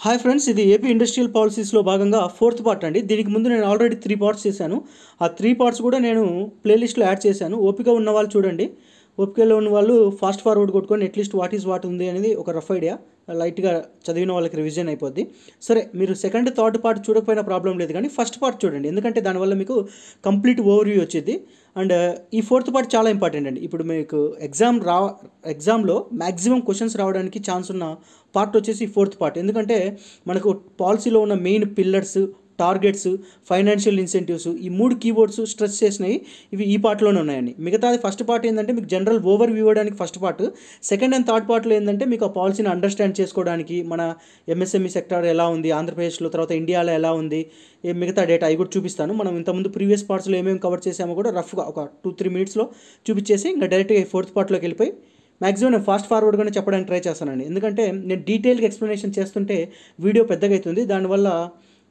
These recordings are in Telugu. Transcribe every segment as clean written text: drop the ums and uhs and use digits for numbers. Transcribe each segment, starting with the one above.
హాయ్ ఫ్రెండ్స్, ఇది ఏపీ ఇండస్ట్రియల్ పాలసీస్లో భాగంగా ఫోర్త్ పార్ట్ అండి. దీనికి ముందు నేను ఆల్రెడీ 3 పార్ట్స్ చేశాను. ఆ 3 పార్ట్స్ కూడా నేను ప్లేలిస్ట్లో యాడ్ చేశాను. ఓపిక ఉన్న వాళ్ళు చూడండి. ఓపికలో ఉన్న వాళ్ళు ఫాస్ట్ ఫార్వర్డ్ కొట్టుకొని అట్లీస్ట్ వాట్ ఉంది అనేది ఒక రఫ్ ఐడియా లైట్గా చదివిన వాళ్ళకి రివిజన్ అయిపోద్ది. సరే, మీరు సెకండ్ థర్డ్ పార్ట్ చూడకపోయినా ప్రాబ్లం లేదు, కానీ ఫస్ట్ పార్ట్ చూడండి, ఎందుకంటే దానివల్ల మీకు కంప్లీట్ ఓవర్వ్యూ వచ్చింది. అండ్ ఈ ఫోర్త్ పార్ట్ చాలా ఇంపార్టెంట్ అండి. ఇప్పుడు మీకు ఎగ్జామ్లో మ్యాక్సిమం క్వశ్చన్స్ రావడానికి ఛాన్స్ ఉన్న పార్ట్ వచ్చేసి ఫోర్త్ పార్ట్. ఎందుకంటే మనకు పాలసీలో ఉన్న main pillars, targets, financial incentives, ఈ 3 కీవర్డ్స్ స్ట్రెస్ చేసినవి ఇవి ఈ పార్ట్లోనే ఉన్నాయండి. మిగతాది ఫస్ట్ పార్ట్ ఏంటంటే మీకు జనరల్ ఓవర్ వ్యూ ఇవ్వడానికి first part. Second and third పార్ట్లో ఏంటంటే మీకు ఆ పాలసీని అండర్స్టాండ్ చేసుకోవడానికి మన ఎంఎస్ఎంఈ సెక్టార్ ఎలా ఉంది ఆంధ్రప్రదేశ్లో, తర్వాత ఇండియాలో ఎలా ఉంది, మిగతా డేటా అవి కూడా చూపిస్తాను. మనం ఇంతకుముందు ప్రీవియస్ పార్ట్స్లో ఏమేమి కవర్ చేసామో కూడా రఫ్గా ఒక 2-3 మినిట్స్లో చూపించేసి ఇంకా డైరెక్ట్గా ఫోర్త్ పార్ట్లోకి వెళ్ళిపోయి మ్యాక్సిమం నేను ఫాస్ట్ ఫార్వర్డ్గానే చెప్పడానికి ట్రై చేస్తానండి. ఎందుకంటే నేను డీటెయిల్గా ఎక్స్ప్లెనేషన్ చేస్తుంటే వీడియో పెద్దగా అవుతుంది. దానివల్ల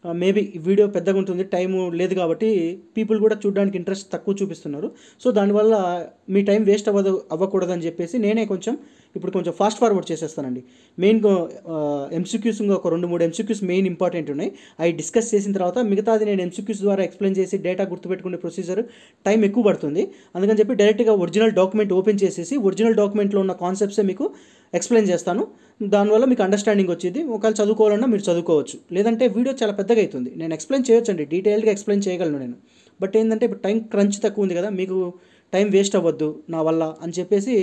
మేబీ వీడియో పెద్దగా ఉంటుంది, టైము లేదు కాబట్టి పీపుల్ కూడా చూడడానికి ఇంట్రెస్ట్ తక్కువ చూపిస్తున్నారు. సో దానివల్ల మీ టైం వేస్ట్ అవ్వకూడదని చెప్పేసి నేనే ఇప్పుడు కొంచెం ఫాస్ట్ ఫార్వర్డ్ చేసేస్తానండి. మెయిన్ ఎంసీక్యూస్ ఒక 2-3 ఎంసీక్యూస్ మెయిన్ ఇంపార్టెంట్ ఉన్నాయి. అవి డిస్కస్ చేసిన తర్వాత మిగతాది నేను ఎంసీక్యూస్ ద్వారా ఎక్స్ప్లెయిన్ చేసి డేటా గుర్తుపెట్టుకునే ప్రొసీజర్ టైం ఎక్కువ పడుతుంది. అందుకని చెప్పి డైరెక్ట్గా ఒరిజినల్ డాక్యుమెంట్ ఓపెన్ చేసేసి ఒరిజినల్ డాక్యుమెంట్లో ఉన్న కాన్సెప్ట్సే మీకు ఎక్స్ప్లెయిన్ చేస్తాను. దానివల్ల మీకు అండర్స్టాండింగ్ వచ్చింది. ఒకవేళ చదువుకోవాలన్నా మీరు చదువుకోవచ్చు, లేదంటే వీడియో చాలా పెద్దగా అవుతుంది. నేను ఎక్స్ప్లెయిన్ చేయొచ్చు అండి, డీటెయిల్గా ఎక్స్ప్లెయిన్ చేయగలను నేను. బట్ ఏంటంటే ఇప్పుడు టైం క్రంచ్ తక్కువ ఉంది కదా, మీకు టైం వేస్ట్ అవ్వద్దు నా వల్ల అని చెప్పేసి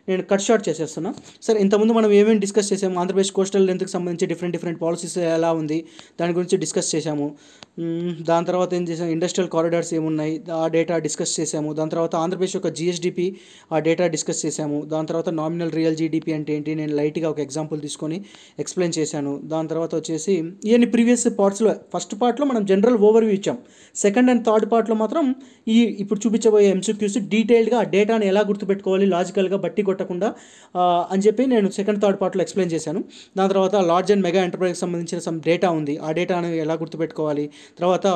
నేను కట్ షార్ట్ చేసేస్తున్నా. సరే, ఇంతకుముందు మనం ఏమేమి డిస్కస్ చేసాము, ఆంధ్రప్రదేశ్ కోస్టల్ లెంత్కి సంబంధించి డిఫరెంట్ పాలసీస్ ఎలా ఉంది దాని గురించి డిస్కస్ చేశాము. దాని తర్వాత ఏం చేసాము, ఇండస్ట్రియల్ కారిడార్స్ ఏమున్నాయి ఆ డేటా డిస్కస్ చేశాము. దాని తర్వాత ఆంధ్రప్రదేశ్ యొక్క జిఎస్డిపి ఆ డేటా డిస్కస్ చేశాము. దాని తర్వాత నామినల్ రియల్ జీడిపి అంటే ఏంటి నేను లైట్గా ఒక ఎగ్జాంపుల్ తీసుకొని ఎక్స్ప్లెయిన్ చేశాను. దాని తర్వాత వచ్చేసి ఇవన్నీ ప్రీవియస్ పార్ట్స్లో ఫస్ట్ పార్ట్లో మనం జనరల్ ఓవర్వ్యూ ఇచ్చాం. సెకండ్ అండ్ థర్డ్ పార్ట్లో మాత్రం ఇప్పుడు చూపించబోయే ఎంసీక్యూస్ డీటెయిల్గా ఆ డేటాని ఎలా గుర్తుపెట్టుకోవాలి లాజికల్గా బట్టి కొట్టకుండా అని చెప్పి నేను సెకండ్ థర్డ్ పార్ట్లో ఎక్స్ప్లెయిన్ చేశాను. దాని తర్వాత లార్జ్ అండ్ మెగా ఎంటర్ప్రైజ్కి సంబంధించిన సమ్ డేటా ఉంది, ఆ డేటాను ఎలా గుర్తుపెట్టుకోవాలి. తర్వాత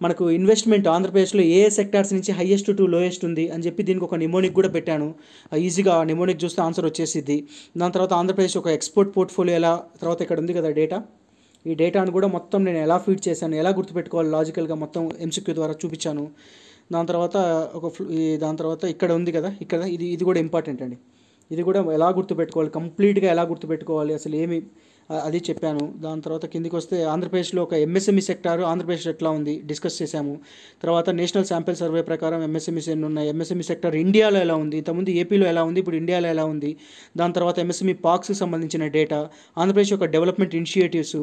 మనకు ఇన్వెస్ట్మెంట్ ఆంధ్రప్రదేశ్లో ఏ సెక్టార్స్ నుంచి హైయెస్ట్ టు లోయెస్ట్ ఉంది అని చెప్పి దీనికి ఒక నిమోనిక్ కూడా పెట్టాను. ఈజీగా నిమోనిక్ చూస్తే ఆన్సర్ వచ్చేసిద్ది. దాని తర్వాత ఆంధ్రప్రదేశ్ ఒక ఎక్స్పోర్ట్ పోర్ట్ఫోలియో ఎలా, తర్వాత ఇక్కడ ఉంది కదా డేటా, ఈ డేటాను కూడా మొత్తం నేను ఎలా ఫీడ్ చేశాను, ఎలా గుర్తుపెట్టుకోవాలి లాజికల్గా మొత్తం ఎంసీక్యూ ద్వారా చూపించాను. దాని తర్వాత ఇక్కడ ఉంది కదా, ఇక్కడ ఇది కూడా ఇంపార్టెంట్ అండి. ఇది కూడా ఎలా గుర్తుపెట్టుకోవాలి, కంప్లీట్గా ఎలా గుర్తుపెట్టుకోవాలి అసలు ఏమి అది చెప్పాను. దాని తర్వాత కిందికి వస్తే ఆంధ్రప్రదేశ్లో ఒక ఎంఎస్ఎంఈ సెక్టార్ ఆంధ్రప్రదేశ్ ఎట్లా ఉంది డిస్కస్ చేశాము. తర్వాత నేషనల్ శాంపిల్ సర్వే ప్రకారం ఎంఎస్ఎంఈస్ ఎన్ని ఉన్నాయి, ఎంఎస్ఎంఈ సెక్టార్ ఇండియాలో ఎలా ఉంది, ఇంతకుముందు ఏపీలో ఎలా ఉంది, ఇప్పుడు ఇండియాలో ఎలా ఉంది. దాని తర్వాత ఎంఎస్ఎంఈ పార్క్స్కి సంబంధించిన డేటా, ఆంధ్రప్రదేశ్ యొక్క development initiatives,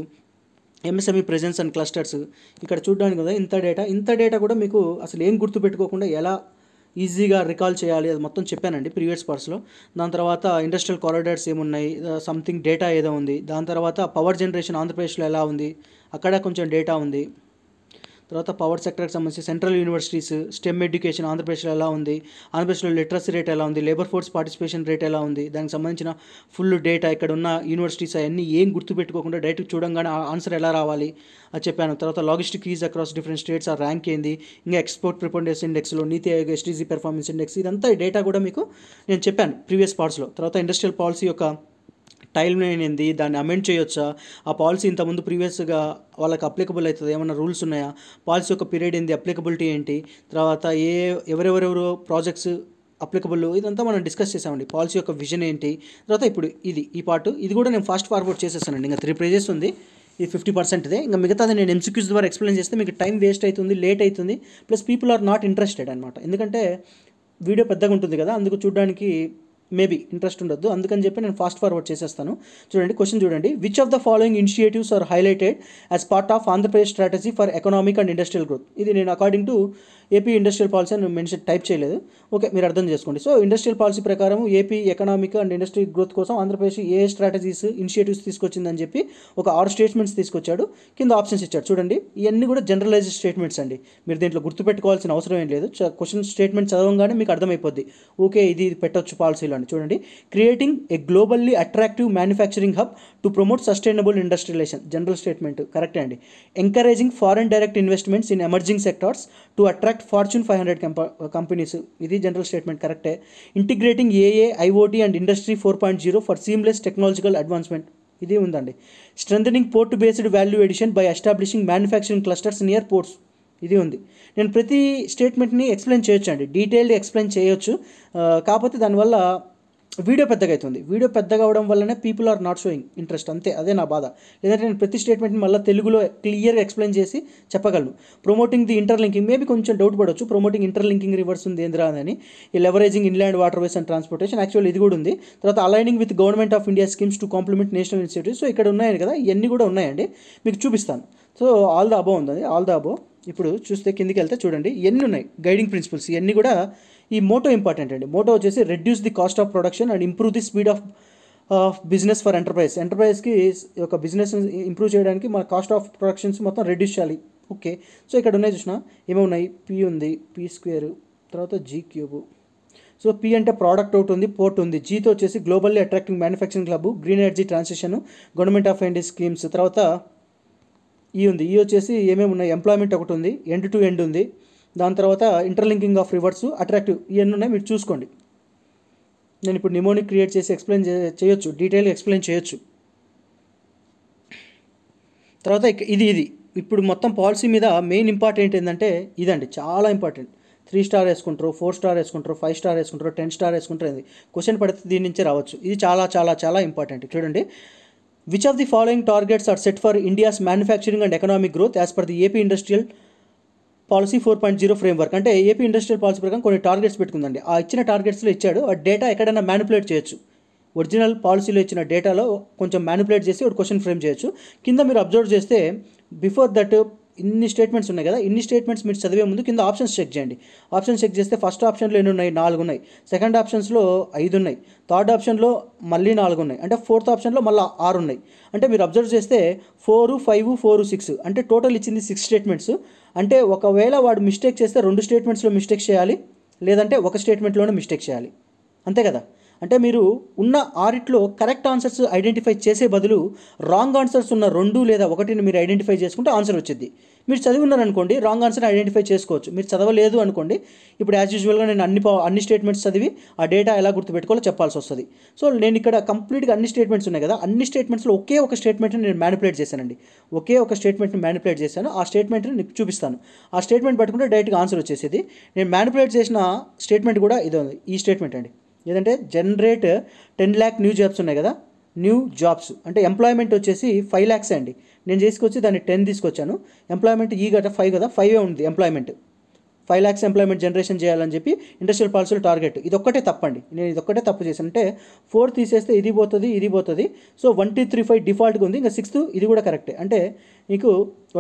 MSME presence and clusters ఇక్కడ చూడడానికి కదా ఇంత డేటా కూడా మీకు అసలు ఏం గుర్తుపెట్టుకోకుండా ఎలా ఈజీగా రికాల్ చేయాలి అది మొత్తం చెప్పానండి ప్రీవియస్ పార్ట్స్లో. దాని తర్వాత ఇండస్ట్రియల్ కారిడార్స్ ఏమున్నాయి, సంథింగ్ డేటా ఏదో ఉంది. దాని తర్వాత పవర్ జనరేషన్ ఆంధ్రప్రదేశ్లో ఎలా ఉంది అక్కడ కొంచెం డేటా ఉంది. తర్వాత పవర్ సెక్టర్కి సంబంధించి సెంట్రల్ యూనివర్సిటీస్, స్టెమ్ ఎడ్యుకేషన్ ఆంధ్రప్రదేశ్లో ఎలా ఉంది, ఆంధ్రప్రదేశ్లో లిటరసీ రేట్ ఎలా ఉంది, లేబర్ ఫోర్స్ పార్టిసిపేషన్ రేట్ ఎలా ఉంది, దానికి సంబంధించిన ఫుల్ డేటా, ఇక్కడ ఉన్న యూనివర్సిటీస్ అవన్నీ ఏం గుర్తుపెట్టుకోకుండా డైరెక్ట్ చూడంగానే ఆన్సర్ ఎలా రావాలి అది చెప్పాను. తర్వాత logistic is across different states ఆ ర్యాంక్ ఏంది, ఇంకా ఎక్స్పోర్ట్ ప్రిపరెన్స్ ఇండెక్స్లో నీతి ఆయోగ్ ఎస్టీజీ పెర్ఫార్మెన్స్ ఇండెక్స్, ఇదంతా ఈ డేటా కూడా మీకు నేను చెప్పాను ప్రీవియస్ పార్ట్స్లో. తర్వాత ఇండస్ట్రియల్ పాలసీ యొక్క టైం లైన్ ఏంది, దాన్ని అమెండ్ చేయొచ్చా, ఆ పాలసీ ఇంతకుముందు ప్రీవియస్గా వాళ్ళకి అప్లికబుల్ అవుతుంది, ఏమైనా రూల్స్ ఉన్నాయా, పాలసీ యొక్క పీరియడ్ ఏంది, అప్లికబిలిటీ ఏంటి, తర్వాత ఎవరెవరెవరు ప్రాజెక్ట్స్ అప్లికబుల్, ఇదంతా మనం డిస్కస్ చేసామండి. పాలసీ యొక్క విజన్ ఏంటి. తర్వాత ఇప్పుడు ఈ పార్ట్ ఇది కూడా నేను ఫాస్ట్ ఫార్వర్డ్ చేసేసానండి. ఇంకా 3 పేజెస్ ఉంది, ఇది 50%దే. ఇంకా మిగతాది నేను ఎంసీక్యూస్ ద్వారా ఎక్స్ప్లెయిన్ చేస్తే మీకు టైం వేస్ట్ అవుతుంది, లేట్ అవుతుంది, plus people are not interested అనమాట. ఎందుకంటే వీడియో పెద్దగా ఉంటుంది కదా, అందుకు చూడడానికి మేబీ ఇంట్రెస్ట్ ఉండొద్దు, అందుకని చెప్పి నేను ఫాస్ట్ ఫార్వర్డ్ చేసేస్తాను. చూడండి, క్వశ్చన్ చూడండి. Which of the following initiatives are highlighted as part of Andhra Pradesh strategy for economic and industrial growth. ఇది నేను according to AP industrial policy అని మెన్షన్ టైప్ చేయలేదు, ఓకే మీరు అర్థం చేసుకోండి. సో ఇండస్ట్రియల్ పాలసీ ప్రకారం AP economic and industry growth కోసం ఆంధ్రప్రదేశ్ ఏ స్ట్రాటజీస్ ఇనిషియేటివ్స్ తీసుకొచ్చిందని చెప్పి ఒక 6 స్టేట్మెంట్స్ తీసుకొచ్చాడు, కింద ఆప్షన్స్ ఇచ్చాడు. చూడండి, ఇవన్నీ కూడా జనరలైజ్డ్ స్టేట్మెంట్స్ అండి, మీరు దీంట్లో గుర్తుపెట్టుకోవాల్సిన అవసరం ఏం లేదు. క్వశ్చన్ స్టేట్మెంట్ చదవగానే మీకు అర్థమైపోద్ది, ఓకే ఇది పెట్టొచ్చు పాలసీలో అని. చూడండి, creating a globally attractive manufacturing hub to promote sustainable industrialization, general statement కరెక్టే అండి. Encouraging foreign direct investments in emerging sectors to attract Fortune 500 companies, ఇది జనరల్ స్టేట్మెంట్ కరెక్టే. Integrating AI, IoT and industry 4.0 for seamless technological advancement, ఇది ఉందండి. Strengthening port based value addition by establishing manufacturing clusters near ports, ఇది ఉంది. నేను ప్రతి స్టేట్మెంట్ని ఎక్స్ప్లెయిన్ చేయొచ్చు అండి, డీటెయిల్డ్ ఎక్స్ప్లెయిన్ చేయొచ్చు. కాకపోతే దానివల్ల వీడియో పెద్దగా అవుతుంది. వీడియో పెద్దగా అవడం వల్లనే people are not showing interest, అంతే. అదే నా బాధ. లేదంటే నేను ప్రతి స్టేట్మెంట్ని మళ్ళీ తెలుగులో క్లియర్గా ఎక్స్ప్లెయిన్ చేసి చెప్పగలను. ప్రమోటింగ్ ది ఇంటర్లింకింగ్, మేబీ కొంచెం డౌట్ పడవచ్చు, ప్రమోటింగ్ ఇంటర్లింకింగ్ రివర్స్ ఉంది ఏంద్రా అని. ఈ leveraging inland waterways and transportation, actual ఇది కూడా ఉంది. తర్వాత aligning with government of India schemes to complement national initiatives. So ఇక్కడ ఉన్నాయని కదా, ఇవన్నీ కూడా ఉన్నాయండి, మీకు చూపిస్తాను. సో ఆల్ ద అబో ఉంది, ఆల్ ద అబో. ఇప్పుడు చూస్తే కిందికి వెళ్తే చూడండి ఎన్ని ఉన్నాయి గైడింగ్ ప్రిన్సిపల్స్, ఇవన్నీ కూడా. ఈ మోటో ఇంపార్టెంట్ అండి. మోటో వచ్చేసి reduce the cost of production and improve the speed of business for enterprise. ఎంటర్ప్రైజ్కి ఒక బిజినెస్ ఇంప్రూవ్ చేయడానికి మన కాస్ట్ ఆఫ్ ప్రొడక్షన్స్ మొత్తం రెడ్యూస్ చేయాలి. ఓకే, సో ఇక్కడ ఉన్నాయి చూసిన ఏమేమి ఉన్నాయి, పి ఉంది, పి స్క్వేర్, తర్వాత జీ క్యూబ్. సో పి అంటే ప్రోడక్ట్ ఒకటి ఉంది, పోర్ట్ ఉంది. జీతో వచ్చేసి globally attracting manufacturing club, green energy transition, government of India schemes. తర్వాత ఈ ఉంది, ఈ వచ్చేసి ఏమేమి ఉన్నాయి, ఎంప్లాయ్మెంట్ ఒకటి ఉంది, ఎండ్ టు ఎండ్ ఉంది. దాని తర్వాత ఇంటర్లింకింగ్ ఆఫ్ రివర్స్, అట్రాక్టివ్, ఇవన్నీ ఉన్నాయి, మీరు చూసుకోండి. నేను ఇప్పుడు నిమోనిక్ క్రియేట్ చేసి ఎక్స్ప్లెయిన్ చేయొచ్చు, డీటెయిల్గా ఎక్స్ప్లెయిన్ చేయొచ్చు. తర్వాత ఇది ఇప్పుడు మొత్తం పాలసీ మీద మెయిన్ ఇంపార్టెంట్ ఏంటంటే ఇదండి, చాలా ఇంపార్టెంట్. 3 స్టార్ వేసుకుంటారు, 4 స్టార్ వేసుకుంటారు, 5 స్టార్ వేసుకుంటారు, 10 స్టార్ వేసుకుంటారు. ఇది క్వశ్చన్ పడితే దీని నుంచే రావచ్చు. ఇది చాలా చాలా చాలా ఇంపార్టెంట్. చూడండి, which of the following targets are set for India's manufacturing and economic growth as per the AP industrial policy 4.0 framework. అంటే ఏపీ ఇండస్ట్రియల్ పాలసీ ప్రకారం కొన్ని టార్గెట్స్ పెట్టుకుందండి. ఆ ఇచ్చిన టార్గెట్స్లో ఇచ్చాడు, ఆ డేటా ఎక్కడైనా మ్యానిపులేట్ చేయొచ్చు. ఒరిజినల్ పాలసీలో ఇచ్చిన డేటాలో కొంచెం మ్యానిపులేట్ చేసి ఒక క్వశ్చన్ ఫ్రేమ్ చేయొచ్చు. కింద మీరు అబ్జర్వ్ చేస్తే బిఫోర్ దట్ ఇన్ని స్టేట్మెంట్స్ ఉన్నాయి కదా, ఇన్ని స్టేట్మెంట్స్ మీరు చదివే ముందు కింద ఆప్షన్స్ చెక్ చేయండి. ఆప్షన్స్ చెక్ చేస్తే ఫస్ట్ ఆప్షన్లో ఎన్ని ఉన్నాయి, 4 ఉన్నాయి. సెకండ్ ఆప్షన్స్లో 5 ఉన్నాయి. థర్డ్ ఆప్షన్లో మళ్ళీ 4 ఉన్నాయి. అంటే ఫోర్త్ ఆప్షన్లో మళ్ళీ 6 ఉన్నాయి. అంటే మీరు అబ్జర్వ్ చేస్తే 4, 5, 4, 6 అంటే టోటల్ ఇచ్చింది 6 స్టేట్మెంట్స్. అంటే ఒకవేళ వాడు మిస్టేక్ చేస్తే 2 స్టేట్మెంట్స్లో మిస్టేక్ చేయాలి, లేదంటే ఒక స్టేట్మెంట్లోనే మిస్టేక్ చేయాలి, అంతే కదా. అంటే మీరు ఉన్న 6లో కరెక్ట్ ఆన్సర్స్ ఐడెంటిఫై చేసే బదులు రాంగ్ ఆన్సర్స్ ఉన్న 2 లేదా 1ని మీరు ఐడెంటిఫై చేసుకుంటే ఆన్సర్ వచ్చింది. మీరు చదివి ఉన్నారనుకోండి, రాంగ్ ఆన్సర్ ఐడెంటిఫై చేసుకోవచ్చు. మీరు చదవలేదు అనుకోండి, ఇప్పుడు యాజ్ యూజువల్గా నేను అన్ని స్టేట్మెంట్స్ చదివి ఆ డేటా ఎలా గుర్తుపెట్టుకోవాలో చెప్పాల్సి వస్తుంది. సో నేను ఇక్కడ కంప్లీట్గా అన్ని స్టేట్మెంట్స్ ఉన్నాయి కదా, అన్ని స్టేట్మెంట్స్లో ఒకే ఒక స్టేట్మెంట్ని నేను మ్యానిపులేట్ చేశానండి. ఒకే ఒక స్టేట్మెంట్ని మ్యానిపులేట్ చేశాను. ఆ స్టేట్మెంట్ని నీకు చూపిస్తాను. ఆ స్టేట్మెంట్ పట్టుకుంటే డైరెక్ట్గా ఆన్సర్ వచ్చేసేది. నేను మ్యానిపులేట్ చేసిన స్టేట్మెంట్ కూడా ఇది ఉంది, ఈ స్టేట్మెంట్ అండి. ఏదంటే జనరేట్ 10 lakh న్యూ జాబ్స్ ఉన్నాయి కదా, న్యూ జాబ్స్ అంటే ఎంప్లాయ్మెంట్ వచ్చేసి 5 lakhs అండి. నేను చేసుకొచ్చి దాన్ని 10 తీసుకొచ్చాను. ఎంప్లాయ్మెంట్ ఈ గట 5 కదా, 5 ఉంది ఎంప్లాయ్మెంట్. 5 lakhs ఎంప్లాయ్మెంట్ జనరేషన్ చేయాలని చెప్పి ఇండస్ట్రియల్ పాలసీలో టార్గెట్. ఇది ఒక్కటే తప్పండి, నేను ఇది ఒక్కటే తప్పు చేశాను. అంటే 4 తీసేస్తే ఇది పోతుంది, ఇది పోతుంది. సో 1 2 3 5 డిఫాల్ట్గా ఉంది. ఇంకా 6th ఇది కూడా కరెక్టే. అంటే మీకు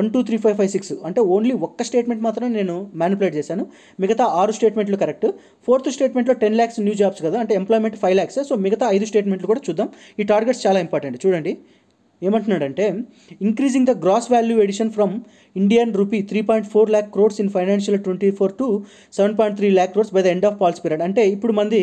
1 2 3 5 5 6 అంటే ఓన్లీ ఒక్క స్టేట్మెంట్ మాత్రం నేను మ్యానిపులేట్ చేశాను. మిగతా 6 స్టేట్మెంట్లు correct. 4th స్టేట్మెంట్లో 10 lakhs new jobs కదా, అంటే ఎంప్లాయ్మెంట్ 5 lakhs. సో మిగతా 5 స్టేట్మెంట్లు కూడా చూద్దాం. ఈ టార్గెట్స్ చాలా ఇంపార్టెంట్. చూడండి ఏమంటున్నాడంటే, increasing the gross value addition from Indian rupee 3.4 lakh crores in financial 24 to 7.3 lakh crores by the end of policy period. అంటే ఇప్పుడు మంది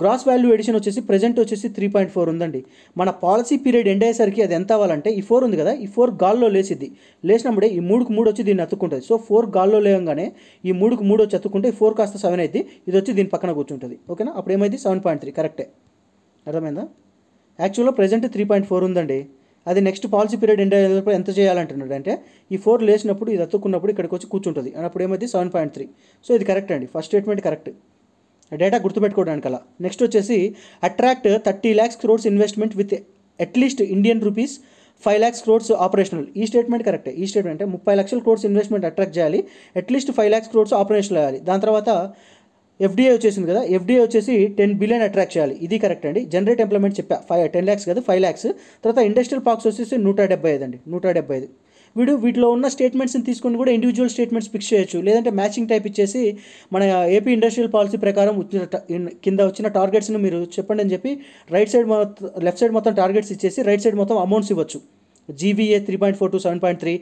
గ్రాస్ వాల్యూ ఎడిషన్ వచ్చేసి ప్రెజెంట్ వచ్చేసి 3.4 ఉందండి. మన పాలసీ పీరియడ్ ఎండ్ అయ్యేసరికి అది ఎంత అవ్వాలంటే, ఈ 4 ఉంది కదా, ఈ 4 గాల్లో లేసిద్ది. లేచినప్పుడే ఈ 3కు 3 వచ్చి దీన్ని అతుక్కుంటుంది. సో 4 గాల్లో లేయంగానే ఈ 3కు 3 వచ్చి అతుక్కుంటే ఈ 4 కాస్త 7 అయింది, ఇది వచ్చి దీని పక్కన కూర్చుంటుంది. ఓకేనా, అప్పుడు ఏమైంది 7.3 కరెక్టే. అర్థమైందా? యాక్చువల్గా ప్రెజెంట్ 3.4 ఉందండి. అది నెక్స్ట్ పాలసీ పీరియడ్ ఎండ్ అయ్యేటప్పుడు ఎంత చేయాలంటున్నాడు అంటే, ఈ 4 లేచినప్పుడు ఇది అతుక్కున్నప్పుడు ఇక్కడికి వచ్చి కూర్చుంటుంది. అప్పుడు ఏమైంది 7.3. సో ఇది కరెక్ట్ అండి, ఫస్ట్ స్టేట్మెంట్ కరెక్ట్. డేటా గుర్తుపెట్టుకోవడానికి అలా. నెక్స్ట్ వచ్చేసి attract 30 lakhs crores investment with at least Indian rupees 5 lakhs crores operational. ఈ స్టేట్మెంట్ కరెక్టే. ఈ స్టేట్మెంట్ అంటే 30 లక్షల crores ఇన్వెస్ట్మెంట్ అట్రాక్ట్ చేయాలి, అట్లీస్ట్ 5 lakhs crores ఆపరేషనల్ అవ్వాలి. దాని తర్వాత ఎఫ్డీఐ వచ్చేసింది కదా, ఎఫ్డీఐ వచ్చేసి 10 billion అట్రాక్ట్ చేయాలి. ఇది కరెక్ట్ అండి. జనరేట్ ఎంప్లాయ్మెంట్ చెప్పా 10 lakhs కదా, 5 lakhs. తర్వాత ఇండస్ట్రియల్ పార్క్స్ వచ్చేసి 175 అండి, 175. వీటిలో ఉన్న స్టేట్మెంట్స్ని తీసుకొని కూడా ఇండివిజువల్ స్టేట్మెంట్స్ ఫిక్స్ చేయొచ్చు, లేదంటే మ్యాచింగ్ టైప్ ఇచ్చేసి మన ఏపీ ఇండస్ట్రియల్ పాలసీ ప్రకారం కింద వచ్చిన టార్గెట్స్ని మీరు చెప్పండి అని చెప్పి రైట్ సైడ్ లెఫ్ట్ సైడ్ మొత్తం టార్గెట్స్ ఇచ్చేసి రైట్ సైడ్ మొత్తం అమౌంట్స్ ఇవ్వచ్చు. GVA 3.4 to 7.3,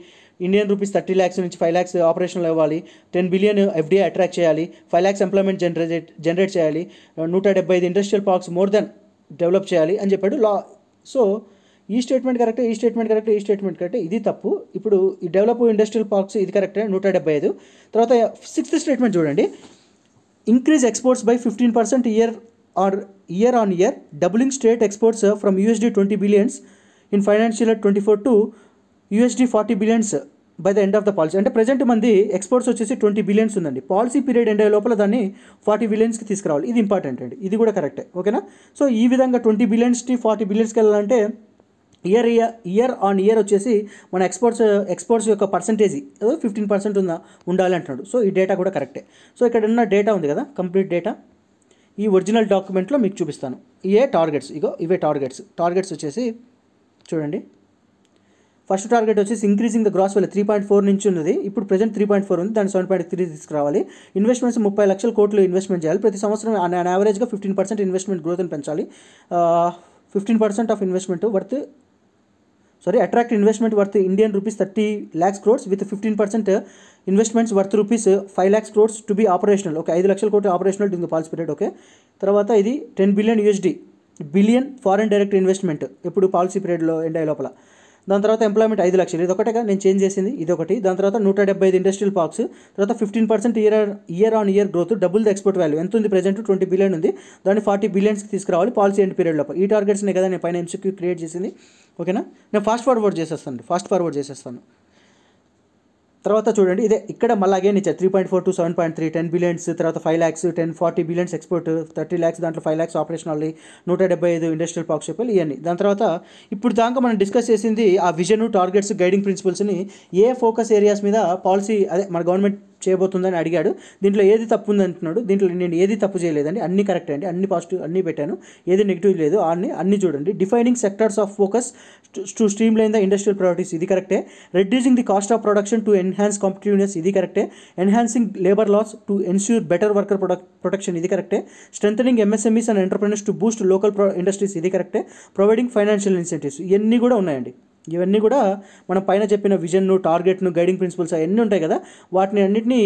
Indian rupees 30 lakhs నుంచి 5 lakhs ఆపరేషన్లో ఇవ్వాలి, 10 billion ఎఫ్డీఐ అట్రాక్ట్ చేయాలి, 5 lakhs ఎంప్లాయ్మెంట్ జనరేట్ చేయాలి, 175 industrial parks more than develop చేయాలి అని చెప్పాడు లా. సో ఈ స్టేట్మెంట్ కరెక్టే, ఈ స్టేట్మెంట్ కరెక్టే, ఈ స్టేట్మెంట్ కరెక్టే, ఇది తప్పు. ఇప్పుడు ఈ డెవలప్ ఇండస్ట్రియల్ పార్క్స్ ఇది కరెక్టే 175. తర్వాత 6th స్టేట్మెంట్ చూడండి, increase exports by 15% year on year, doubling state exports from USD 20 billion in financial year 24 to $40 billions by the end of the policy. అంటే ప్రజెంట్ మంది ఎక్స్పోర్ట్స్ వచ్చేసి 20 బిలియన్స్ ఉందండి. పాలసీ పీరియడ్ ఎండ్ అయ్యే లోపల దాన్ని 40 బిలియన్స్కి తీసుకురావాలి. ఇది ఇంపార్టెంట్ అండి, ఇది కూడా కరెక్టే. ఓకేనా. సో ఈ విధంగా 20 బిలియన్స్కి 40 బిలియన్స్కి వెళ్ళాలంటే ఇయర్ ఆన్ ఇయర్ వచ్చేసి మన ఎక్స్పోర్ట్స్ యొక్క పర్సంటేజ్ 15% ఉండాలి అంటున్నాడు. సో ఈ డేటా కూడా కరెక్టే. సో ఇక్కడ ఉన్న డేటా ఉంది కదా, కంప్లీట్ డేటా ఈ ఒరిజినల్ డాక్యుమెంట్లో మీకు చూపిస్తాను. టార్గెట్స్, ఇవే టార్గెట్స్ వచ్చేసి చూడండి. ఫస్ట్ టార్గెట్ వచ్చేసి ఇంక్రీజింగ్ ద గ్రాస్ వాల్యూ 3.4 నుంచి ఉన్నది, ఇప్పుడు ప్రజెంట్ 3.4 ఉంది, దాన్ని 7.3 తీసుకురావాలి. ఇన్వెస్ట్మెంట్స్ 30 లక్షల కోట్లు ఇన్వెస్ట్మెంట్ చేయాలి. ప్రతి సంవత్సరం యావరేజ్గా 15% ఇన్వెస్ట్మెంట్ గ్రోత్ని పెంచాలి. 15% of investment attract investment worth Indian rupees 30 lakhs crores with 15% investments worth rupees 5 lakhs crores to be operational. Okay, 5 లక్షల కోట్లు operational during the policy period. Okay, తర్వాత ఇది $10 బిలియన్ ఫారెన్ డైరెక్ట్ ఇన్వెస్ట్మెంట్ ఎప్పుడు పాలసీ పీరియడ్లో ఎండ్ అయ్యే లోపల. దాని తర్వాత ఎంప్లాయ్మెంట్ 5 లక్షలు, ఇది ఒకటిగా నేను చేంజ్ చేసింది, ఇదొకటి. దాని తర్వాత 175 ఇండస్ట్రియల్ పార్క్స్, తర్వాత 15% year on year growth, double the export value. ఎంత ఉంది ప్రజెంట్? 20 బిలియన్ ఉంది, దాన్ని 40 బిలియన్స్కి తీసుకురావాలి పాలసీ ఎండ్ పీరియడ్ లోపల. ఈ టార్గెట్స్నే కదా నేను పైన MCQ క్రియేట్ చేసింది. ఓకేనా, నేను ఫాస్ట్ ఫార్వర్డ్ చేసేస్తాను. తర్వాత చూడండి, ఇదే ఇక్కడ మళ్ళీ అగైన్ ఇచ్చారు 3.4 to 7.3, 10 బిలియన్స్, తర్వాత 5 lakhs, 40 బిలియన్స్ ఎక్స్పోర్ట్, 30 lakhs, దాంట్లో 5 lakhs ఆపరేషనల్, 175 ఇండస్ట్రియల్ పార్క్స్ చెప్పాలి, ఇవన్నీ. దాని తర్వాత ఇప్పుడు దాకా మనం డిస్కస్ చేసింది ఆ విజన్, టార్గెట్స్, గైడింగ్ ప్రిన్సిపల్స్ని ఏ ఫోకస్ ఏరియాస్ మీద పాలసీ మన గవర్నమెంట్ చేయబోతుందని అడిగాడు. దీంట్లో ఏది తప్పు ఉంది అంటున్నాడు. దీంట్లో నేను ఏది తప్పు చేయలేదండి, అన్ని కరెక్ట్ అండి, అన్ని పాజిటివ్ అన్నీ పెట్టాను, ఏది నెగిటివ్ లేదు. అన్ని చూడండి. Defining sectors of focus to stream line the industrial priorities, ఇది కరెక్టే. Reducing the cost of production to enhance competitiveness, ఇది కరెక్టే. Enhancing labour laws to ensure better worker protection, ఇది కరెక్టే. Strengthening MSMEs and entrepreneurs to Boost local industries, ఇది కరెక్టే. ప్రొవైడింగ్ ఫైనాన్షియల్ ఇన్సెంటివ్స్, ఇవన్నీ కూడా ఉన్నాయండి. ఇవన్నీ కూడా మనం పైన చెప్పిన విజన్ను, టార్గెట్ను, గైడింగ్ ప్రిన్సిపల్స్ అవన్నీ ఉంటాయి కదా, వాటిని అన్నింటినీ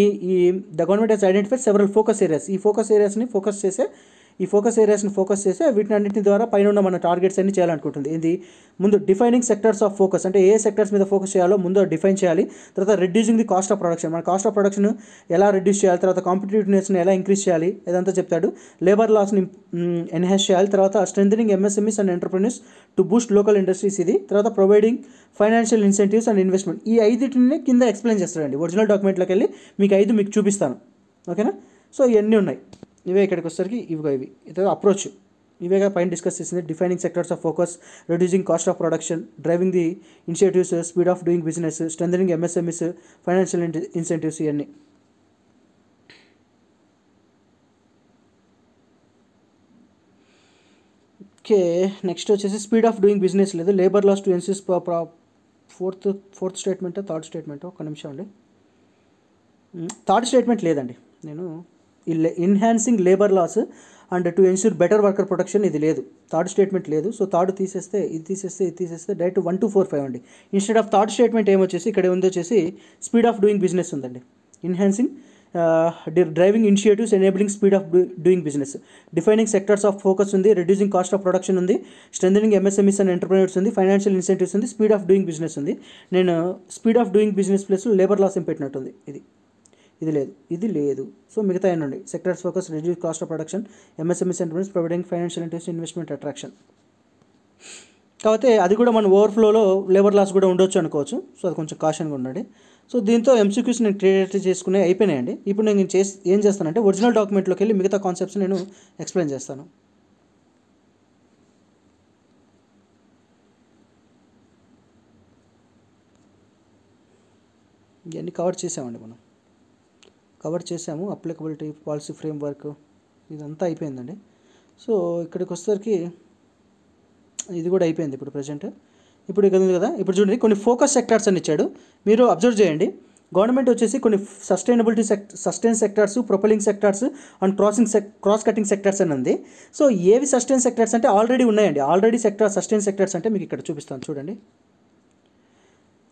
the government has identified several focus areas. ఈ ఫోకస్ ఏరియాస్ని ఫోకస్ చేసే వీటిని అన్నింటి ద్వారా పైన ఉన్న మన టార్గెట్స్ అన్ని చేయాలనుకుంటుంది. ఇది ముందు డిఫైనింగ్ సెక్టర్స్ ఆఫ్ ఫోకస్, అంటే ఏ సెక్టర్స్ మీద ఫోకస్ చేయాలో ముందు డిఫైన్ చేయాలి. తర్వాత reducing the cost of production, మన కాస్ట్ ఆఫ్ ప్రొడక్షన్ ఎలా రెడ్యూస్ చేయాలి, తర్వాత కాంపిటేటివ్నెస్ని ఎలా ఇంక్రీజ్ చేయాలి, ఇదంతా చెప్తాడు. లేబర్ లాస్ని ఎన్హాన్స్ చేయాలి. తర్వాత strengthening MSMEs and entrepreneurs to Boost local industries, ఇది. తర్వాత providing financial incentives and investment, ఈ 5టిని కింద ఎక్స్ప్లెయిన్ చేస్తాడండి. ఒరిజినల్ డాక్యుమెంట్లోకి వెళ్ళి మీకు 5 మీకు చూపిస్తాను. ఓకేనా. సో ఇవన్నీ ఉన్నాయి, ఇవే ఇక్కడికి వచ్చేసరికి ఇవి ఇదే అప్రోచ్, ఇవేగా పైన డిస్కస్ చేసింది. Defining sectors of focus, reducing cost of production, driving the initiatives, speed of doing business, strengthening MSMEs, financial incentives, ఇవన్నీ. ఓకే, నెక్స్ట్ వచ్చేసి స్పీడ్ ఆఫ్ డూయింగ్ బిజినెస్ లేదు, labour laws to ఎన్సీస్ fourth statement, third statement, ఒక్క నిమిషం అండి. థర్డ్ స్టేట్మెంట్ లేదండి, నేను enhancing labour laws and to ensure better worker protection, ఇది లేదు, థర్డ్ స్టేట్మెంట్ లేదు. సో థర్డ్ తీసేస్తే ఇది తీసేస్తే డైరెక్ట్ 1 to 4, 5 అండి. ఇన్స్టెడ్ ఆఫ్ థర్డ్ స్టేట్మెంట్ ఏమొచ్చేసి ఇక్కడ ఉంది వచ్చేసి స్పీడ్ ఆఫ్ డూయింగ్ బిజినెస్ ఉందండి. Enhancing driving initiatives enabling speed of doing business, defining sectors of focus ఉంది, రెడ్యూసింగ్ కాస్ట్ ఆఫ్ ప్రొడక్షన్ ఉంది, స్ట్రెంథనింగ్ MSMEs అండ్ ఎంటర్ప్రెన్యూర్స్ ఉంది, ఫైనాన్షియల్ ఇన్సెంటివ్స్ ఉంది, స్పీడ్ ఆఫ్ డూయింగ్ బిజినెస్ ఉంది. నేను స్పీడ్ ఆఫ్ డూయింగ్ బిజినెస్ ప్లేస్లో లేబర్ లాస్ ఏం పెట్టినట్టుంది, ఇది లేదు. సో మిగతా ఏంటండి, sectors focus, reduce cost of production, MSMEs entrepreneurs, providing financial investment attraction. కాకపోతే అది కూడా మన ఓవర్ఫ్లోలో లేబర్ లాస్ కూడా ఉండొచ్చు అనుకోవచ్చు. సో అది కొంచెం కాషన్గా ఉండండి. సో దీంతో MCQs నేను క్రియేట్ చేసుకునే అయిపోయినాయండి. ఇప్పుడు నేను ఏం చేస్తానంటే ఒరిజినల్ డాక్యుమెంట్లోకి వెళ్ళి మిగతా కాన్సెప్ట్స్ నేను ఎక్స్ప్లెయిన్ చేస్తాను. ఇవన్నీ కవర్ చేసాము. అప్లికబిలిటీ, పాలసీ ఫ్రేమ్వర్క్, ఇదంతా అయిపోయిందండి. సో ఇక్కడికి వచ్చేసరికి ఇది కూడా అయిపోయింది ఇప్పుడు ప్రజెంట్. ఇప్పుడు ఇక్కడ ఉంది కదా, ఇప్పుడు చూడండి కొన్ని ఫోకస్ సెక్టార్స్ అని ఇచ్చాడు, మీరు అబ్జర్వ్ చేయండి. గవర్నమెంట్ వచ్చేసి కొన్ని sustain sectors, propelling sectors and cross cutting sectors అని ఉంది. సో ఏవి సస్టైన్ సెక్టార్స్ అంటే ఆల్రెడీ ఉన్నాయండి. సస్టైన్ సెక్టార్స్ అంటే మీకు ఇక్కడ చూపిస్తాను చూడండి.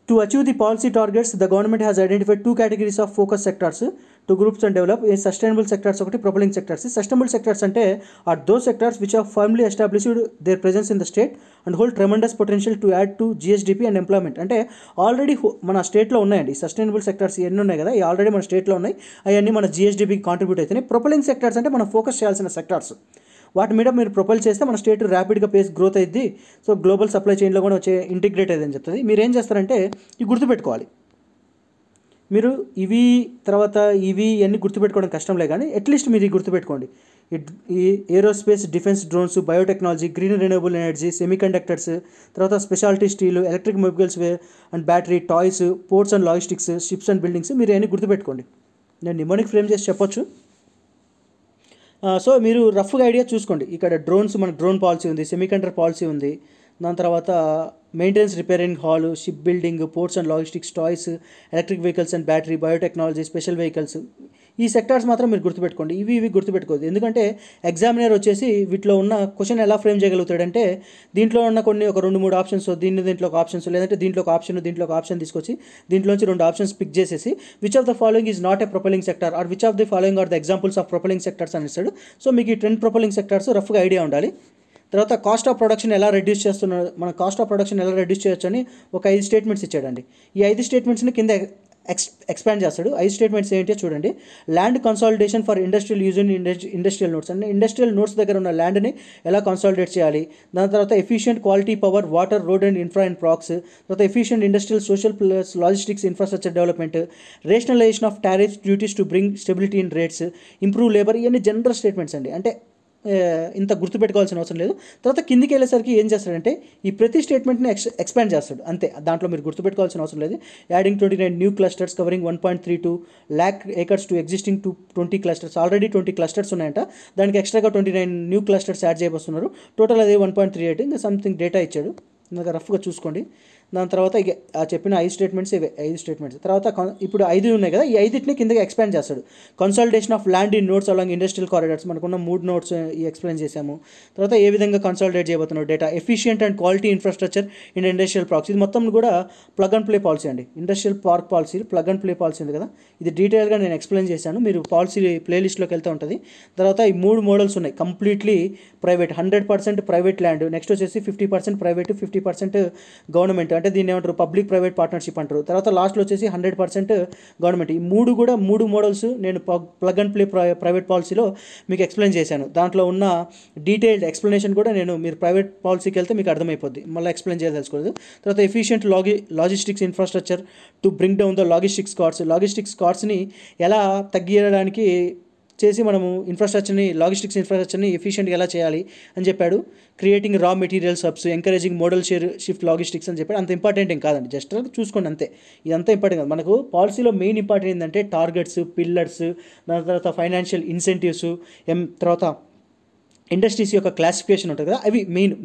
To achieve the policy targets, the government has identified 2 categories of focus sectors to groups and develop. Sustainable sectors ఒకటి, propelling sectors. Sustainable sectors అంటే are those sectors which have firmly established their presence in the state and hold tremendous potential to add to GSDP and employment. అంటే ఆల్రెడీ మన స్టేట్లో ఉన్నాయండి సస్టైనబుల్ సెక్టర్స్, ఎన్ని ఉన్నాయి కదా, ఆల్రెడీ మన స్టేట్లో ఉన్నాయి, అవన్నీ మన GSDPకి కాంట్రిబ్యూట్ అవుతున్నాయి. ప్రొపెలింగ్ సెక్టర్స్ అంటే మనం ఫోకస్ చేయాల్సిన సెక్టార్స్. వాటి మీద మీరు ప్రొపైల్ చేస్తే మన స్టేట్ ర్యాపిడ్గా పేస్ గ్రోత్ అయ్యింది. సో గ్లోబల్ సప్లై చైన్లో కూడా వచ్చే ఇంటిగ్రేట్ అయ్యిందని చెప్తుంది. మీరు ఏం చేస్తారంటే ఇవి గుర్తుపెట్టుకోవాలి. మీరు ఇవి తర్వాత ఇవి ఇవన్నీ గుర్తుపెట్టుకోవడం కష్టంలే, కానీ అట్లీస్ట్ మీరు గుర్తుపెట్టుకోండి. ఈ aerospace, defence, drones, biotechnology, green renewable energy, semiconductors, తర్వాత speciality steel, electric mobiles and battery, toys, ports and logistics, ships and buildings, మీరు అన్నీ గుర్తుపెట్టుకోండి. నేను నిమోనిక్ ఫ్రేమ్ చేసి చెప్పొచ్చు. సో మీరు రఫ్గా ఐడియా చూసుకోండి. ఇక్కడ డ్రోన్స్, మనకు డ్రోన్ పాలసీ ఉంది, సెమీకండక్టర్ పాలసీ ఉంది, దాని తర్వాత maintenance, repairing, hall, ship building, ports and logistics, toys, electric vehicles and battery, biotechnology, special vehicles. ఈ సెక్టార్స్ మాత్రం మీరు గుర్తుపెట్టుకోండి. ఇవి గుర్తుపెట్టుకోవద్దు. ఎందుకంటే ఎగ్జామినర్ వచ్చేసి వీటిలో ఉన్న క్వశ్చన్ ఎలా ఫ్రేమ్ చేయగలుగుతాడంటే దీంట్లో ఉన్న కొన్ని ఒక 2-3 ఆప్షన్స్, దీంట్లో ఒక ఆప్షన్స్, లేదంటే దీంట్లో ఒక ఆప్షన్ తీసుకొచ్చి దీంట్లోంచి 2 ఆప్షన్స్ పిక్ చేసేసి which of the following is not a propelling sector or which of the following are the examples of propelling sectors అని ఇస్తాడు. సో మీకు ఈ 10 ప్రొపెలింగ్ సెక్టార్స్ రఫ్గా ఐడియా ఉండాలి. తర్వాత కాస్ట్ ఆఫ్ ప్రొడక్షన్ ఎలా రెడ్యూస్ చేస్తున్నారు, మన కాస్ట్ ఆఫ్ ప్రొడక్షన్ ఎలా రెడ్యూస్ చేయొచ్చు అని ఒక 5 స్టేట్మెంట్స్ ఇచ్చాడండి. ఈ 5 స్టేట్మెంట్స్ని కింద ఎక్స్పాండ్ చేస్తాడు. 5 స్టేట్మెంట్స్ ఏంటో చూడండి. Land consolidation for industrial use in industrial nodes, అంటే ఇండస్ట్రియల్ నోట్స్ దగ్గర ఉన్న ల్యాండ్ని ఎలా కన్సాలిడేట్ చేయాలి. దాని తర్వాత efficient quality power, water, road and infra and parks, తర్వాత efficient industrial social plus logistics infrastructure development, rationalisation of tariffs duties to bring stability in rates, improve labour. ఇవన్నీ జనరల్ స్టేట్మెంట్స్ అండి. అంటే ఇంత గుర్తుపెట్టుకోవాల్సిన అవసరం లేదు. తర్వాత కిందికి వెళ్ళేసరికి ఏం చేస్తాడంటే ఈ ప్రతి స్టేట్మెంట్ని ఎక్స్పాండ్ చేస్తాడు అంతే. దాంట్లో మీరు గుర్తుపెట్టుకోవాల్సిన అవసరం లేదు. Adding 29 new clusters covering 1.32 lakh acres to existing 20 clusters. Already 20 clusters ఉన్నాయంట, దానికి ఎక్స్ట్రాగా 29 న్యూ క్లస్టర్స్ యాడ్ చేయబోతున్నారు. టోటల్ అదే 1.38. ఇంకా సంథింగ్ డేటా ఇచ్చాడు, ఇంకా రఫ్గా చూసుకోండి. దాని తర్వాత ఇక చెప్పిన 5 స్టేట్మెంట్స్, 5 స్టేట్మెంట్స్ తర్వాత ఇప్పుడు 5 ఉన్నాయి కదా, ఈ 5టిని కిందకి ఎక్స్పాండ్ చేస్తాడు. Consolidation of land in notes along industrial corridors, మనకున్న 3 నోట్స్ ఎక్స్ప్లెయిన్ చేశాము. తర్వాత ఏ విధంగా కన్సాలిడేట్ చేయబోతున్నాడు data, efficient and quality infrastructure in industrial parks. ఇది మొత్తం కూడా ప్లగ్ అండ్ ప్లే పాలసీ అండి. Industrial park policy, plug and play policy ఉంది కదా, ఇది డీటెయిల్గా నేను ఎక్స్ప్లెయిన్ చేశాను. మీరు పాలసీ ప్లేలిస్ట్లోకి వెళ్తూ ఉంటుంది. తర్వాత ఈ 3 మోడల్స్ ఉన్నాయి. Completely private, 100% private land, next వచ్చేసి 50% ప్రైవేట్, 50% గవర్నమెంట్, అంటే దీన్ని ఏమంటారు పబ్లిక్ ప్రైవేట్ పార్ట్నర్షిప్ అంటారు. తర్వాత లాస్ట్లో వచ్చేసి 100% గవర్నమెంట్. ఈ 3 మోడల్స్ నేను ప్లగ్ అండ్ ప్లే ప్రైవేట్ పాలసీలో మీకు ఎక్స్ప్లెయిన్ చేశాను. దాంట్లో ఉన్న డీటెయిల్డ్ ఎక్స్ప్లెనేషన్ కూడా మీరు ప్రైవేట్ పాలసీకి వెళ్తే మీకు అర్థమైపోద్ది, మళ్ళీ ఎక్స్ప్లెయిన్ చేయదలుచుకోలేదు. తర్వాత efficient logistics infrastructure to bring down the logistics కాస్ట్ని ఎలా తగ్గించడానికి చేసి మనము లాజిస్టిక్స్ ఇన్ఫ్రాస్ట్రక్చర్ని ఎఫిషియెంట్గా ఎలా చేయాలి అని చెప్పాడు. Creating raw materials hubs, encouraging modal shift logistics అని చెప్పాడు. అంత ఇంపార్టెంట్ ఏం కాదండి, జస్ట్ చూసుకోండి అంతే. ఇదంతా ఇంపార్టెంట్ కాదు. మనకు పాలసీలో మెయిన్ ఇంపార్టెంట్ ఏంటంటే టార్గెట్స్, పిల్లర్స్, దాని తర్వాత ఫైనాన్షియల్ ఇన్సెంటివ్స్, తర్వాత ఇండస్ట్రీస్ యొక్క క్లాసిఫికేషన్ ఉంటుంది కదా, అవి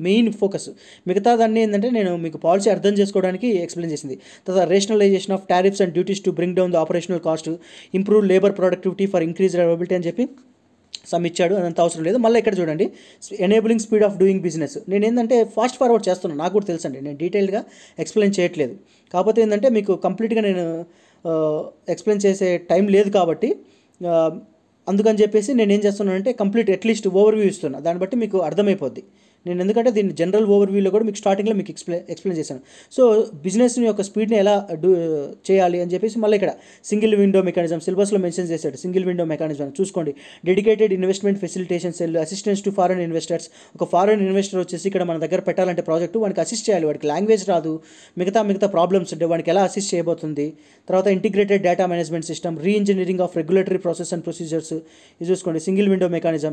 మెయిన్ ఫోకస్. మిగతా దాన్ని ఏంటంటే నేను మీకు పాలసీ అర్థం చేసుకోవడానికి ఎక్స్ప్లెయిన్ చేసింది. తర్వాత rationalization of tariffs and duties to bring down the operational cost, improve labour productivity for increase availability అని చెప్పి సమ్ ఇచ్చాడు. అదంతా అవసరం లేదు. మళ్ళీ ఇక్కడ చూడండి, enabling speed of doing business. నేను ఏంటంటే ఫాస్ట్ ఫార్వర్డ్ చేస్తున్నాను, నాకు కూడా తెలుసండి, నేను డీటెయిల్గా ఎక్స్ప్లెయిన్ చేయట్లేదు. కాకపోతే ఏంటంటే మీకు కంప్లీట్గా నేను ఎక్స్ప్లెయిన్ చేసే టైం లేదు కాబట్టి అందుకని చెప్పేసి నేను ఏం చేస్తున్నానంటే కంప్లీట్ అట్లీస్ట్ ఓవర్వ్యూ ఇస్తున్నా, దాన్ని బట్టి మీకు అర్థమైపోద్ది. నేను ఎందుకంటే దీన్ని జనరల్ ఓవర్వ్యూలో కూడా మీకు స్టార్టింగ్లో మీకు ఎక్స్ప్లెయిన్ చేశాను. సో బిజినెస్ యొక్క స్పీడ్ని ఎలా చేయాలి అని చెప్పేసి మళ్ళీ ఇక్కడ సింగిల్ విండో మెకానిజం సిలబస్లో మెన్షన్ చేశాడు. సింగిల్ విండో మెకానిజం చూసుకోండి. Dedicated investment facilitation cell, assistance to foreign investors. ఒక ఫారెన్ ఇన్వెస్టర్ వచ్చేసి ఇక్కడ మన దగ్గర పెట్టాలంటే ప్రాజెక్టు, వాడికి అసిస్ట్ చేయాలి, వాడికి లాంగ్వేజ్ రాదు, మిగతా ప్రాబ్లమ్స్ ఉంటే వాడికి ఎలా అసిస్ట్ చేయబోతుంది. తర్వాత integrated data management system, re-engineering of regulatory process and procedures. ఇది చూసుకోండి. సింగిల్ విండో మెకానిజం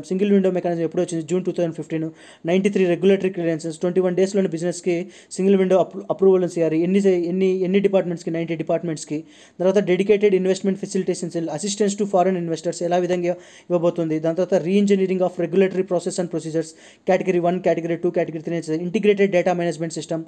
ఎప్పుడు వచ్చింది? June 2015. 93 regulatory clearances. 21 డేస్లోని బిజినెస్కి సింగిల్ విండో అప్రూవల్ చేయాలి. ఎన్ని డిపార్ట్మెంట్స్కి? 90 డిపార్ట్మెంట్స్కి. తర్వాత dedicated investment facilitation cell, assistance to foreign investors ఎలా విధంగా ఇవ్వబోతుంది. దాని తర్వాత reengineering of regulatory process and procedures, category 1, category 2, category 3. Integrated data management system.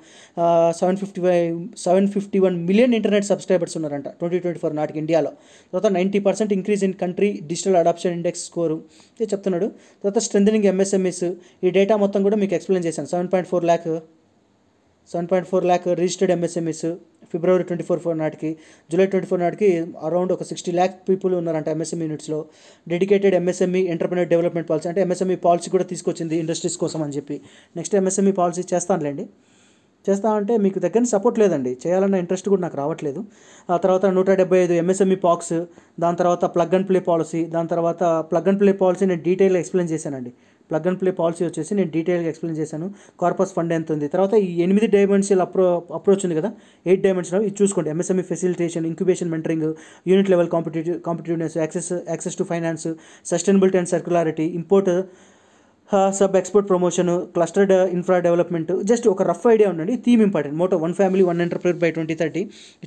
751 million internet subscribers ఉన్నారంట 2024 నాటికి ఇండియాలో. తర్వాత 90% increase in country digital adoption index score ఇది చెప్తున్నాడు. తర్వాత స్ట్రెంథనింగ్ ఎంఎస్ఎంఈస్. ఈ డేటా మొత్తం కూడా మీకు ఎక్స్ప్లెయిన్ చేశాను. 7.4 lakh రిజిస్టర్డ్ ఎంఎస్ఎంఈస్ February 24 నాటికి. July 24 నాటికి అరౌండ్ ఒక 60 lakh పీపుల్ ఉన్నారంట ఎంఎస్ఎంఈ యూనిట్స్లో. Dedicated MSME entrepreneur development policy, అంటే ఎంఎస్ఎంఈ పాలసీ కూడా తీసుకొచ్చింది ఇండస్ట్రీస్ కోసం అని చెప్పి. నెక్స్ట్ ఎంఎస్ఎంఈ పాలసీ చేస్తానులేండి. చేస్తామంటే మీకు దగ్గర సపోర్ట్ లేదండి, చేయాలన్న ఇంట్రెస్ట్ కూడా నాకు రావట్లేదు. ఆ తర్వాత 175 ఎంఎస్ఎంఈ పాక్స్. దాని తర్వాత ప్లగ్ అండ్ ప్లే పాలసీ. దాని తర్వాత ప్లగ్ అండ్ ప్లే పాలసీ నేను డీటెయిల్గా ఎక్స్ప్లెయిన్ చేశానండి. ప్లగ్ అండ్ ప్లే పాలసీ వచ్చేసి నేను డీటెయిల్గా ఎక్స్ప్లెయిన్ చేశాను. కార్పస్ ఫండ్ ఎంత ఉంది, తర్వాత ఈ 8 డైమెన్షనల్ అప్రోచ్ ఉంది కదా, 8 డైమెన్షనల్ ఇది చూసుకోండి. MSME facilitation, incubation, mentoring, unit level competitiveness, access to finance, sustainability and circularity, import sub export promotion, clustered infra development. Just ఒక రఫ్ ఐడియా ఉండండి. Theme important. Motto 1 family 1 enterprise by 2030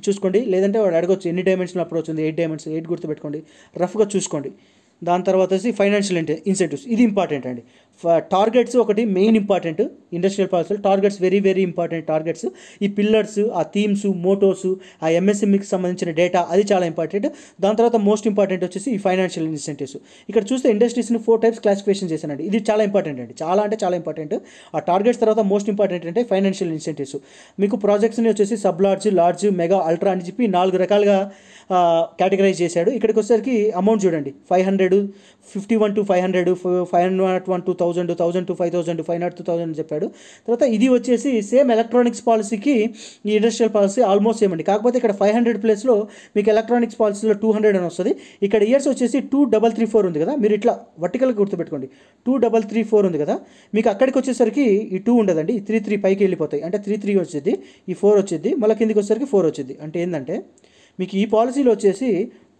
చూసుకోండి. లేదంటే వాడు అడగొచ్చు ఎన్ని డైమెన్షనల్ అప్రోచ్ ఉంది, 8 డైమెన్షన్, 8 గుర్తుపెట్టుకోండి, రఫ్గా చూసుకోండి. దాని తర్వాత వచ్చి ఫైనాన్షియల్ ఇన్సెంటివ్స్, ఇది ఇంపార్టెంట్ అండి. టార్గెట్స్ ఒకటి మెయిన్ ఇంపార్టెంట్. ఇండస్ట్రియల్ పాలసీలో targets very very important. Targets, ఈ పిల్లర్స్, ఆ థీమ్స్, మోటోస్, ఆ ఎంఎస్ఎంఈకి సంబంధించిన డేటా, అది చాలా ఇంపార్టెంట్. దాని తర్వాత మోస్ట్ ఇంపార్టెంట్ వచ్చేసి ఈ ఫైనాన్షియల్ ఇన్సెంటివ్స్. ఇక్కడ చూస్తే ఇండస్ట్రీస్ని 4 టైప్స్ క్లాసిఫికేషన్ చేశానండి. ఇది చాలా ఇంపార్టెంట్ అండి, చాలా అంటే చాలా ఇంపార్టెంట్. ఆ టార్గెట్స్ తర్వాత మోస్ట్ ఇంపార్టెంట్ అంటే ఫైనాన్షియల్ ఇన్సెంటివ్స్. మీకు ప్రాజెక్ట్స్ని వచ్చేసి sub large, large, mega, ultra అని చెప్పి 4 రకాలుగా కేటగరైజ్ చేశాడు. ఇక్కడికి వచ్చేసరికి అమౌంట్ చూడండి, 500, 51 to 500, 501 to 1000, 1000 to 5000, 500 to 1000 చెప్పాడు. తర్వాత ఇది వచ్చేసి సేమ్ ఎలక్ట్రానిక్స్ పాలసీకి ఈ ఇండస్ట్రియల్ పాలసీ ఆల్మోస్ట్ సేమ్ అండి. కాకపోతే ఇక్కడ 500 ప్లేస్లో మీకు ఎలక్ట్రానిక్స్ పాలసీలో 200 అని వస్తుంది. ఇక్కడ ఇయర్స్ వచ్చేసి 2334 ఉంది కదా, మీరు ఇట్లా వర్టికల్గా గుర్తుపెట్టుకోండి. 2334 ఉంది కదా, మీకు అక్కడికి వచ్చేసరికి ఈ 2 ఉండదండి, ఈ 33 పైకి వెళ్ళిపోతాయి. అంటే 33 వచ్చింది, ఈ 4 వచ్చింది, మళ్ళీ కిందికి వచ్చేసరికి 4 వచ్చింది. అంటే ఏంటంటే మీకు ఈ పాలసీలో వచ్చేసి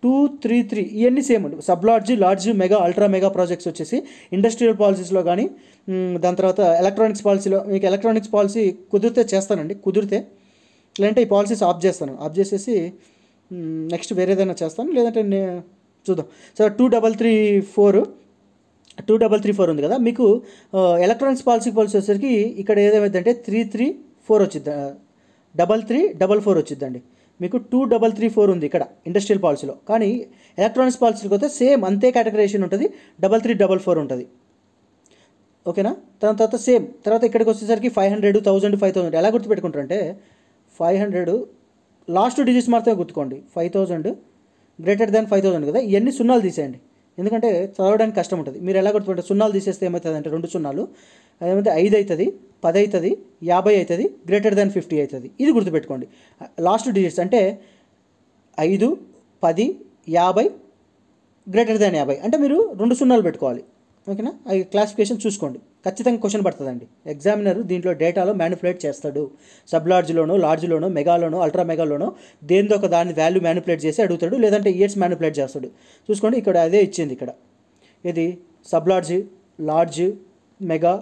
233 ఇవన్నీ సేమ్ అండి. Sub large, large, mega, ultra mega projects వచ్చేసి ఇండస్ట్రియల్ పాలసీస్లో కానీ, దాని తర్వాత ఎలక్ట్రానిక్స్ పాలసీలో మీకు ఎలక్ట్రానిక్స్ పాలసీ కుదిరితే చేస్తానండి, కుదిరితే. లేదంటే ఈ పాలసీస్ ఆఫ్ చేస్తాను, ఆఫ్ చేసేసి నెక్స్ట్ వేరేదైనా చేస్తాను, లేదంటే చూద్దాం. సో 2334 ఉంది కదా, మీకు ఎలక్ట్రానిక్స్ పాలసీ వచ్చేసరికి ఇక్కడ ఏదేమైందంటే 334 వచ్చింది, 3344 వచ్చిందండి. మీకు 2334 ఉంది ఇక్కడ ఇండస్ట్రియల్ పాలసీలో. కానీ ఎలక్ట్రానిక్స్ పాలసీకి వస్తే సేమ్ అంతే కేటగరైజేషన్ ఉంటుంది, 3344 ఉంటుంది. ఓకేనా. దాని తర్వాత సేమ్ తర్వాత ఇక్కడికి వచ్చేసరికి 500, 1000, 5000 ఎలా గుర్తుపెట్టుకుంటారంటే 500 లాస్ట్ డిజిట్స్ మాత్రమే గుర్తుకోండి. 5000 గ్రేటర్ దాన్ 5000 కదా, ఇవన్నీ సున్నాలు తీసేయండి, ఎందుకంటే చదవడానికి కష్టం ఉంటుంది. మీరు ఎలా గుర్తుపెట్టారు, సున్నాలు తీసేస్తే ఏమవుతుంది అంటే 2 సున్నాలు, అదేమంటే 5 అవుతుంది, 10 అవుతుంది, 50 అవుతుంది, గ్రేటర్ దాన్ 50 అవుతుంది. ఇది గుర్తుపెట్టుకోండి. లాస్ట్ డిజిట్స్ అంటే 5, 10, 50, గ్రేటర్ దాన్ 50 అంటే మీరు 2 సున్నాలు పెట్టుకోవాలి. ఓకేనా. అవి క్లాసిఫికేషన్ చూసుకోండి, ఖచ్చితంగా క్వశ్చన్ పడుతుందండి. ఎగ్జామినర్ దీంట్లో డేటాలో మ్యానిపులేట్ చేస్తాడు. సబ్ లార్జ్లోనో, లార్జ్లోనో, మెగాలోనో, అల్ట్రా మెగాలోనో దేనిదో ఒక దాని వాల్యూ మ్యానిపులేట్ చేసి అడుగుతాడు, లేదంటే ఇయర్స్ మ్యానిపులేట్ చేస్తాడు. చూసుకోండి, ఇక్కడ అదే ఇచ్చింది. ఇక్కడ ఇది sub large, large, mega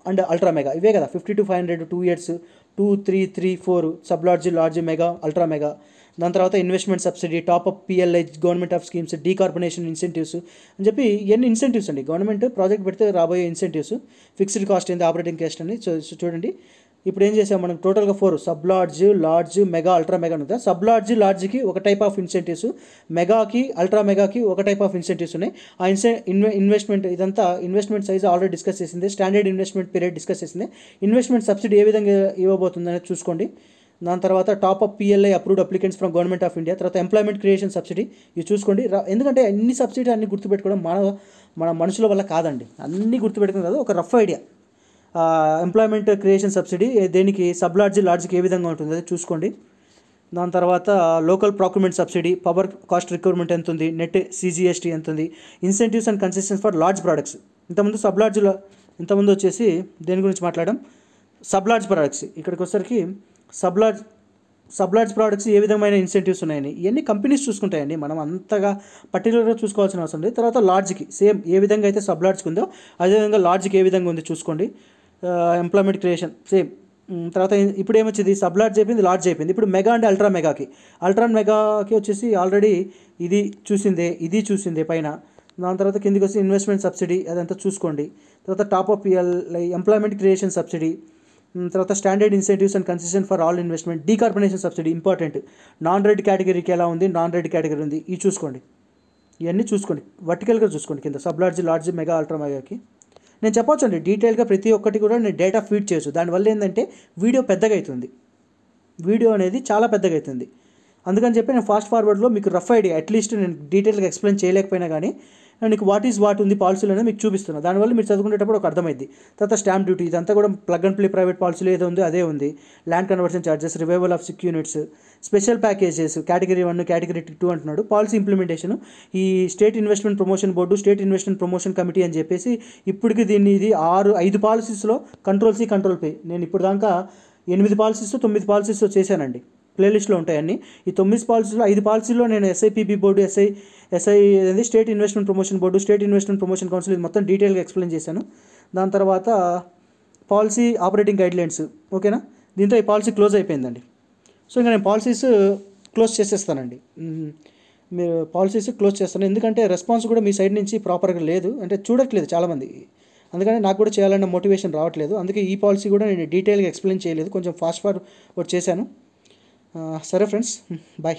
and ultra mega ఇవే కదా. 50 to 500 2 years, 2, 3, 3, 4 sub large, large, mega, ultra mega. దాని తర్వాత investment subsidy, top up, PLI, government of schemes, decarbonisation incentives అని చెప్పి ఇవన్నీ ఇన్సెంటివ్స్ అండి. గవర్నమెంట్ ప్రాజెక్ట్ పెడితే రాబోయే ఇన్సెంటివ్స్. ఫిక్స్డ్ కాస్ట్ ఏంది, ఆపరేటింగ్ కాస్ట్ అని చూడండి. ఇప్పుడు ఏం చేసాం మనం, టోటల్గా 4 sub large, large, mega, ultra mega ఉంది. సబ్ లార్జ్, లార్జ్కి ఒక టైప్ ఆఫ్ ఇన్సెంటివ్స్, మెగాకి, అల్ట్రా మెగాకి ఒక టైప్ ఆఫ్ ఇన్సెంటివ్స్ ఉన్నాయి. ఆ ఇన్వెస్ట్మెంట్ ఇదంతా ఇన్వెస్ట్మెంట్ సైజ్ ఆల్రెడీ డిస్కస్ చేసింది. స్టాండర్డ్ ఇన్వెస్ట్మెంట్ పీరియడ్ డిస్కస్ చేసింది. ఇన్వెస్ట్మెంట్ సబ్సిడీ ఏ విధంగా ఇవ్వబోతుంది అనేది చూసుకోండి. దాని తర్వాత top-up, PLI approved applicants from government of India. తర్వాత ఎంప్లాయ్మెంట్ క్రియేషన్ సబ్సిడీ, ఇవి చూసుకోండి. ఎందుకంటే అన్ని సబ్సిడీ అన్ని గుర్తుపెట్టుకోవడం మన మనుషుల వల్ల కాదండి, అన్నీ గుర్తుపెట్టుకుని కాదు, ఒక rough idea. Employment creation subsidy దేనికి, సబ్ లార్జ్, లార్జ్కి ఏ విధంగా ఉంటుంది అది చూసుకోండి. దాని తర్వాత local procurement subsidy, power cost requirement ఎంత ఉంది, నెట్ సిజిఎస్టీ ఎంత ఉంది, incentives and concessions for large products. ఇంతకుముందు సబ్ లార్జ్లో ఇంతకుముందు వచ్చేసి దేని గురించి మాట్లాడడం, సబ్ లార్జ్ ప్రోడక్ట్స్. ఇక్కడికి వచ్చేసరికి సబ్ లార్జ్ ప్రోడక్ట్స్ ఏ విధమైన ఇన్సెంటివ్స్ ఉన్నాయని ఇవన్నీ కంపెనీస్ చూసుకుంటాయండి, మనం అంతగా పర్టికులర్గా చూసుకోవాల్సిన అవసరం లేదు. తర్వాత లార్జ్కి సేమ్ ఏ విధంగా అయితే సబ్ లార్జ్కి ఉందో అదేవిధంగా లార్జ్కి ఏ విధంగా ఉంది చూసుకోండి. Employment creation same. తర్వాత ఇప్పుడు ఏమొచ్చింది, సబ్ లార్జ్ అయిపోయింది, లార్జ్ అయిపోయింది. ఇప్పుడు మెగా అంటే అల్ట్రా మెగాకి వచ్చేసి ఆల్రెడీ ఇది చూసిందే పైన. దాని తర్వాత కిందికి వచ్చి ఇన్వెస్ట్మెంట్ సబ్సిడీ అదంతా చూసుకోండి. తర్వాత టాప్అప్ ఎంప్లాయ్మెంట్ క్రియేషన్ సబ్సిడీ, తర్వాత standard incentives and concession for all investment, decarbonisation subsidy important. Non red కేటగిరీకి ఎలా ఉంది, నాన్ రెడ్ కేటగిరీ ఉంది, ఇవి చూసుకోండి. ఇవన్నీ చూసుకోండి, వర్టికల్గా చూసుకోండి కింద. Sub large, large, mega, ultra మెగాకి నేను చెప్పొచ్చు అండి డీటెయిల్గా ప్రతి ఒక్కటి కూడా నేను డేటా ఫీడ్ చేయొచ్చు. దానివల్ల ఏంటంటే వీడియో పెద్దగా అవుతుంది, వీడియో అనేది చాలా పెద్దగా అవుతుంది. అందుకని చెప్పి నేను ఫాస్ట్ ఫార్వర్డ్లో మీకు రఫ్ ఐడియా అట్లీస్ట్ నేను డీటెయిల్గా ఎక్స్ప్లెయిన్ చేయలేకపోయినా కానీ అండ్ నీకు వాట్ ఉంది పాలసీలు అనేది మీకు చూపిస్తున్నా. దానివల్ల మీరు చదువుకునేటప్పుడు ఒక అర్థమైంది. తర్వాత స్టాంప్ డ్యూటీ ఇదంతా కూడా ప్లగ్ అండ్ ప్లే ప్రైవేట్ పాలసీలో ఏదో ఉంది అదే ఉంది. Land conversion charges, revival of sick units, special packages, category 1 category 2 అంటున్నాడు. పాలసీ ఇంప్లిమెంటేషన్, ఈ state investment promotion board, state investment promotion committee అని చెప్పేసి ఇప్పటికి ఇది 5 పాలసీస్లో కంట్రోల్ సి కంట్రోల్ పే నేను ఇప్పుడు దాకా 8 పాలసీస్ 9 పాలసీస్ చేశానండి. ప్లేలిస్ట్లో ఉంటాయి అన్నీ. ఈ 9 పాలసీలో 5 పాలసీలో నేను SIPB బోర్డు, ఎస్ఐ అనేది state investment promotion board, state investment promotion council ఇది మొత్తం డీటెయిల్గా ఎక్స్ప్లెయిన్ చేశాను. దాని తర్వాత పాలసీ ఆపరేటింగ్ గైడ్లైన్స్. ఓకేనా, దీంతో ఈ పాలసీ క్లోజ్ అయిపోయిందండి. సో ఇంకా నేను పాలసీస్ క్లోజ్ చేసేస్తానండి. మీరు పాలసీస్ క్లోజ్ చేస్తాను, ఎందుకంటే రెస్పాన్స్ కూడా మీ సైడ్ నుంచి ప్రాపర్గా లేదు, అంటే చూడట్లేదు చాలామంది. అందుకని నాకు కూడా చేయాలన్న మోటివేషన్ రావట్లేదు. అందుకే ఈ పాలసీ కూడా నేను డీటెయిల్గా ఎక్స్ప్లెయిన్ చేయలేదు, కొంచెం ఫాస్ట్ ఫార్వర్డ్ చేశాను. సరే ఫ్రెండ్స్, బాయ్.